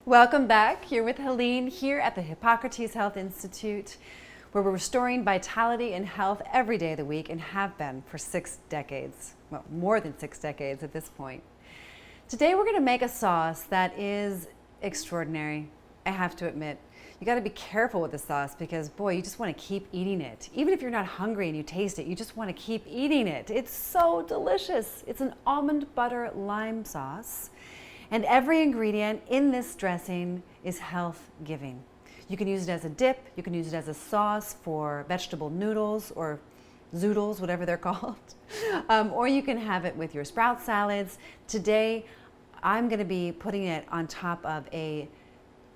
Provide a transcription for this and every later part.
Welcome back. Here with Helene here at the Hippocrates Health Institute, where we're restoring vitality and health every day of the week and have been for 6 decades. Well, more than 6 decades at this point. Today we're going to make a sauce that is extraordinary, I have to admit. You got to be careful with the sauce because, boy, you just want to keep eating it. Even if you're not hungry and you taste it, you just want to keep eating it. It's so delicious. It's an almond butter lime sauce. And every ingredient in this dressing is health-giving. You can use it as a dip, you can use it as a sauce for vegetable noodles or zoodles, whatever they're called. Or you can have it with your sprout salads. Today, I'm going to be putting it on top of a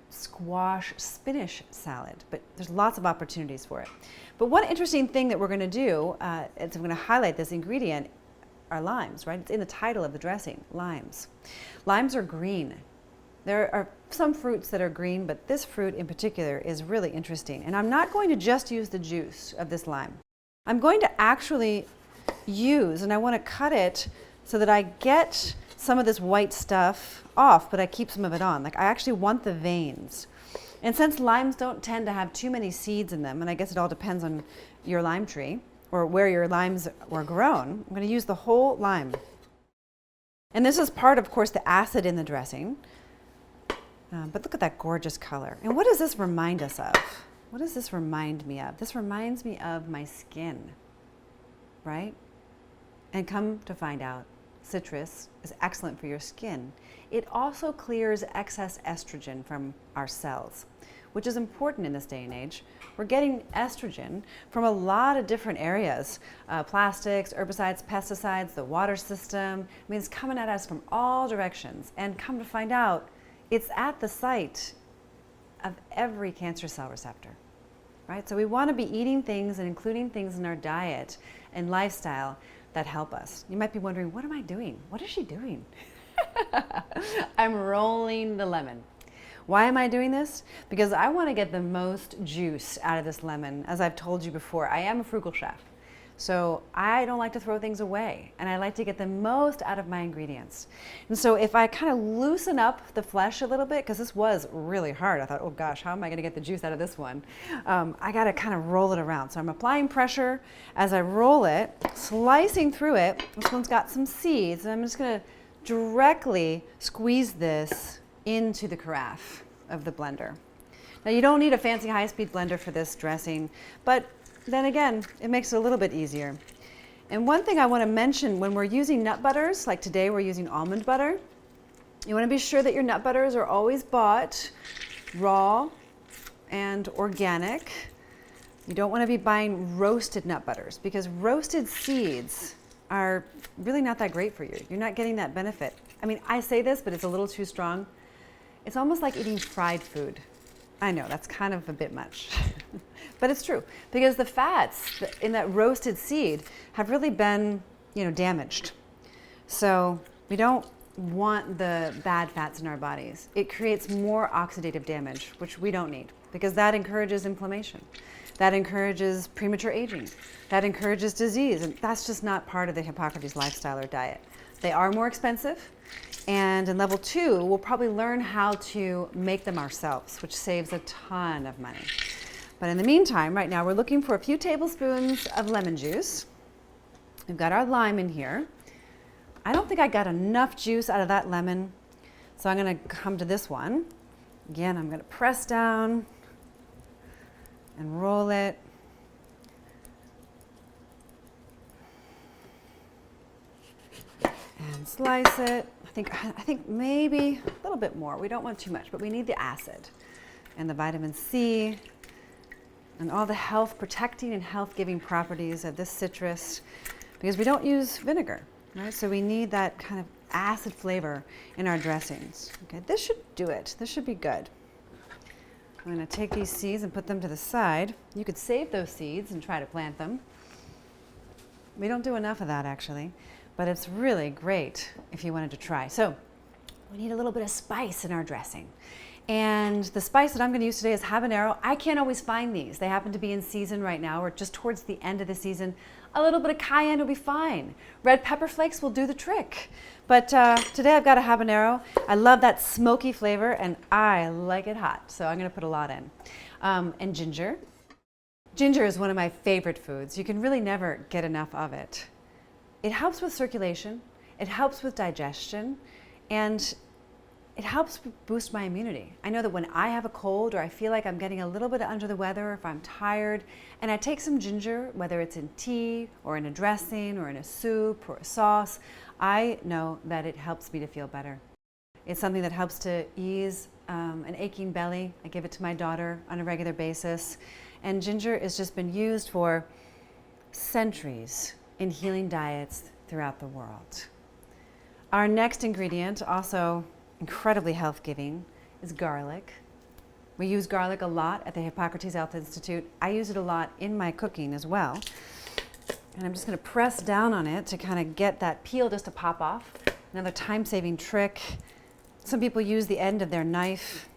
squash spinach salad, but there's lots of opportunities for it. But one interesting thing that we're going to do is I'm going to highlight this ingredient are limes, right? It's in the title of the dressing, limes. Limes are green. There are some fruits that are green, but this fruit in particular is really interesting. And I'm not going to just use the juice of this lime. I'm going to actually use, and I want to cut it so that I get some of this white stuff off, but I keep some of it on. Like I actually want the veins. And since limes don't tend to have too many seeds in them, and I guess it all depends on your lime tree, or where your limes were grown, I'm going to use the whole lime. And this is part, of course, the acid in the dressing. But look at that gorgeous color. And what does this remind us of? What does this remind me of? This reminds me of my skin, right? And come to find out, citrus is excellent for your skin. It also clears excess estrogen from our cells, which is important in this day and age. We're getting estrogen from a lot of different areas, plastics, herbicides, pesticides, the water system. I mean, it's coming at us from all directions. And come to find out, it's at the site of every cancer cell receptor, right? So we want to be eating things and including things in our diet and lifestyle that help us. You might be wondering, what am I doing? What is she doing? I'm rolling the lemon. Why am I doing this? Because I want to get the most juice out of this lemon. As I've told you before, I am a frugal chef. So I don't like to throw things away, and I like to get the most out of my ingredients. And so if I kind of loosen up the flesh a little bit, because this was really hard, I thought, oh gosh, how am I going to get the juice out of this one? I got to kind of roll it around. So I'm applying pressure as I roll it, slicing through it. This one's got some seeds, and I'm just going to directly squeeze this into the carafe of the blender. Now you don't need a fancy high-speed blender for this dressing, but then again, it makes it a little bit easier. And one thing I want to mention when we're using nut butters, like today we're using almond butter, you want to be sure that your nut butters are always bought raw and organic. You don't want to be buying roasted nut butters because roasted seeds are really not that great for you. You're not getting that benefit. I mean, I say this, but it's a little too strong. It's almost like eating fried food. I know, that's kind of a bit much. But it's true, because the fats in that roasted seed have really been, damaged. So we don't want the bad fats in our bodies. It creates more oxidative damage, which we don't need, because that encourages inflammation. That encourages premature aging. That encourages disease, and that's just not part of the Hippocrates lifestyle or diet. They are more expensive. And in level 2, we'll probably learn how to make them ourselves, which saves a ton of money. But in the meantime, right now, we're looking for a few tablespoons of lemon juice. We've got our lime in here. I don't think I got enough juice out of that lemon, so I'm going to come to this one. Again, I'm going to press down and roll it. And slice it. I think maybe a little bit more. We don't want too much, but we need the acid and the vitamin C and all the health protecting and health giving properties of this citrus, because we don't use vinegar, right? So we need that kind of acid flavor in our dressings. Okay, this should do it. This should be good. I'm going to take these seeds and put them to the side. You could save those seeds and try to plant them. We don't do enough of that actually. But it's really great if you wanted to try. So we need a little bit of spice in our dressing. And the spice that I'm going to use today is habanero. I can't always find these. They happen to be in season right now, or just towards the end of the season. A little bit of cayenne will be fine. Red pepper flakes will do the trick. But today I've got a habanero. I love that smoky flavor, and I like it hot, so I'm going to put a lot in. And ginger. Ginger is one of my favorite foods. You can really never get enough of it. It helps with circulation, it helps with digestion, and it helps boost my immunity. I know that when I have a cold or I feel like I'm getting a little bit under the weather, or if I'm tired, and I take some ginger, whether it's in tea or in a dressing or in a soup or a sauce, I know that it helps me to feel better. It's something that helps to ease an aching belly. I give it to my daughter on a regular basis. And ginger has just been used for centuries in healing diets throughout the world. Our next ingredient, also incredibly health-giving, is garlic. We use garlic a lot at the Hippocrates Health Institute. I use it a lot in my cooking as well. And I'm just going to press down on it to kind of get that peel just to pop off. Another time-saving trick. Some people use the end of their knife.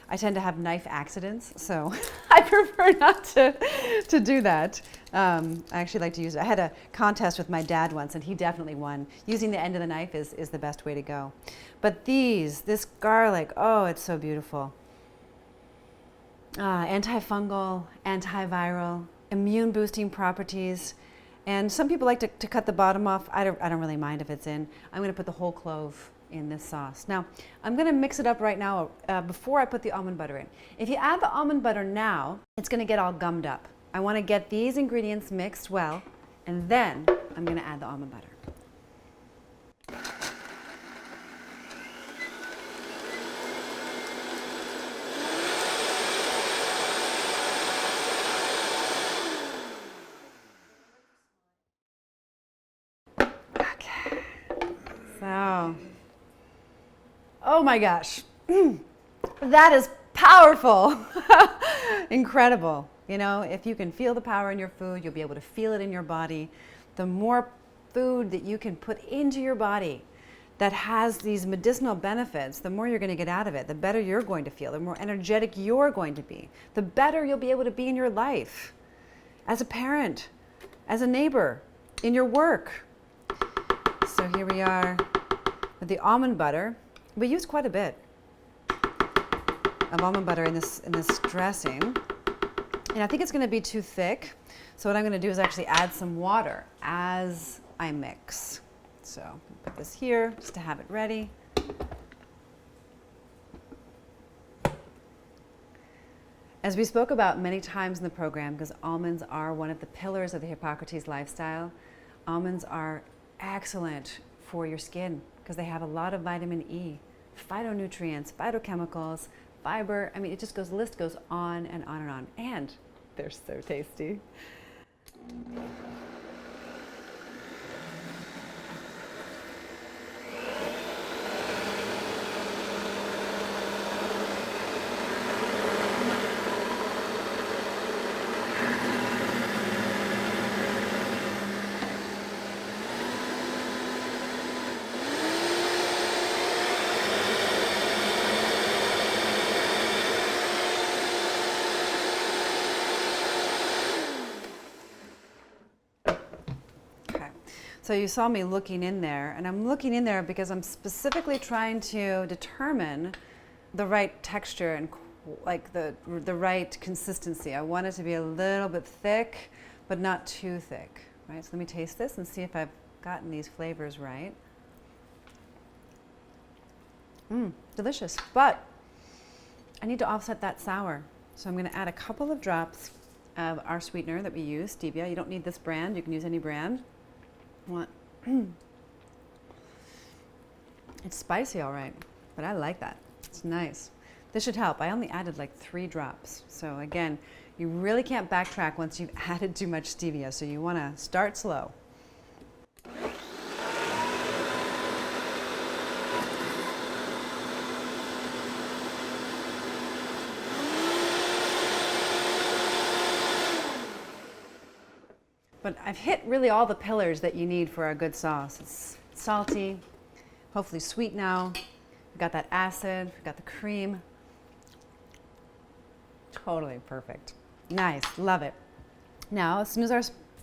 I tend to have knife accidents, so I prefer not to do that. I actually like to use it. I had a contest with my dad once, and he definitely won. Using the end of the knife is the best way to go. But this garlic, oh, it's so beautiful. Antifungal, antiviral, immune boosting properties. And some people like to cut the bottom off. I don't really mind if it's in. I'm going to put the whole clove in this sauce. Now, I'm going to mix it up right now before I put the almond butter in. If you add the almond butter now, it's going to get all gummed up. I want to get these ingredients mixed well, and then I'm going to add the almond butter. Okay. So, oh my gosh, that is powerful. Incredible. You know, if you can feel the power in your food, you'll be able to feel it in your body. The more food that you can put into your body that has these medicinal benefits, the more you're going to get out of it, the better you're going to feel, the more energetic you're going to be, the better you'll be able to be in your life, as a parent, as a neighbor, in your work. So here we are with the almond butter. We use quite a bit of almond butter in this dressing. And I think it's going to be too thick. So what I'm going to do is actually add some water as I mix. So put this here just to have it ready. As we spoke about many times in the program, because almonds are one of the pillars of the Hippocrates lifestyle, almonds are excellent for your skin because they have a lot of vitamin E, phytonutrients, phytochemicals, fiber. I mean, it just goes, the list goes on and on and on. And they're so tasty. So you saw me looking in there, and I'm looking in there because I'm specifically trying to determine the right texture and like the right consistency. I want it to be a little bit thick, but not too thick, right? So let me taste this and see if I've gotten these flavors right. Delicious, but I need to offset that sour. So I'm going to add a couple of drops of our sweetener that we use, Stevia. You don't need this brand, you can use any brand. It's spicy, all right, but I like that. It's nice. This should help. I only added like 3 drops. So again, you really can't backtrack once you've added too much stevia, so you want to start slow. But I've hit really all the pillars that you need for a good sauce. It's salty, hopefully sweet now. We've got that acid, we've got the cream. Totally perfect. Nice, love it. Now, as soon as our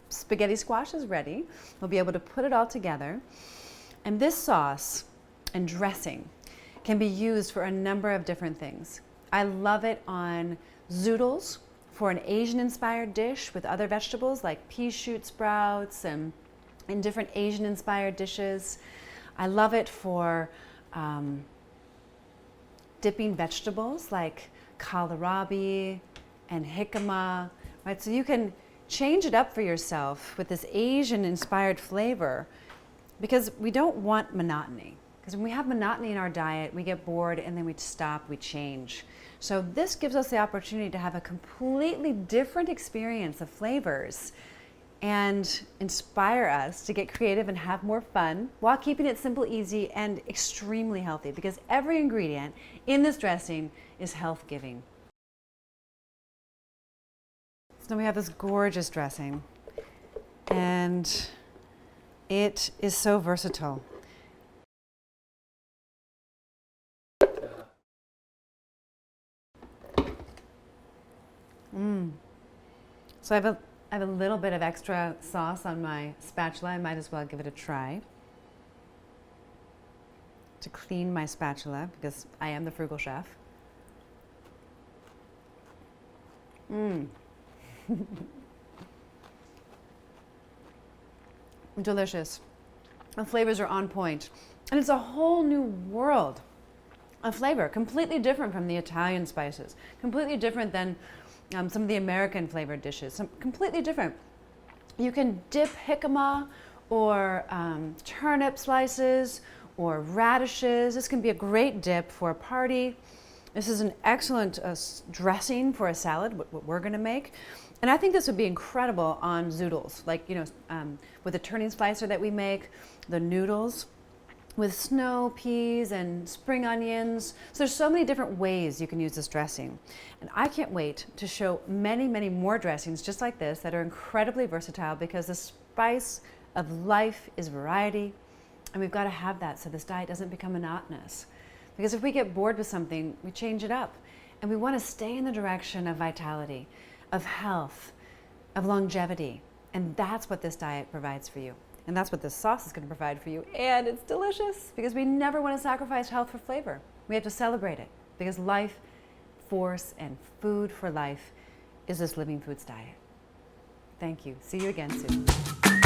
spaghetti squash is ready, we'll be able to put it all together. And this sauce and dressing can be used for a number of different things. I love it on zoodles for an Asian-inspired dish with other vegetables like pea shoot sprouts and in different Asian-inspired dishes. I love it for dipping vegetables like kohlrabi and jicama, right? So you can change it up for yourself with this Asian-inspired flavor because we don't want monotony. Because when we have monotony in our diet, we get bored and then we stop, we change. So this gives us the opportunity to have a completely different experience of flavors and inspire us to get creative and have more fun while keeping it simple, easy, and extremely healthy because every ingredient in this dressing is health-giving. So now we have this gorgeous dressing and it is so versatile. So I have a little bit of extra sauce on my spatula. I might as well give it a try to clean my spatula because I am the frugal chef. Delicious. The flavors are on point. And it's a whole new world of flavor, completely different from the Italian spices, completely different than some of the American flavored dishes, completely different. You can dip jicama or turnip slices or radishes. This can be a great dip for a party. This is an excellent dressing for a salad, what we're gonna make. And I think this would be incredible on zoodles, like, you know, with the turning slicer that we make, the noodles with snow peas and spring onions. So there's so many different ways you can use this dressing. And I can't wait to show many, many more dressings just like this that are incredibly versatile because the spice of life is variety. And we've got to have that so this diet doesn't become monotonous. Because if we get bored with something, we change it up. And we want to stay in the direction of vitality, of health, of longevity. And that's what this diet provides for you. And that's what this sauce is going to provide for you. And it's delicious because we never want to sacrifice health for flavor. We have to celebrate it because life force and food for life is this Living Foods diet. Thank you. See you again soon.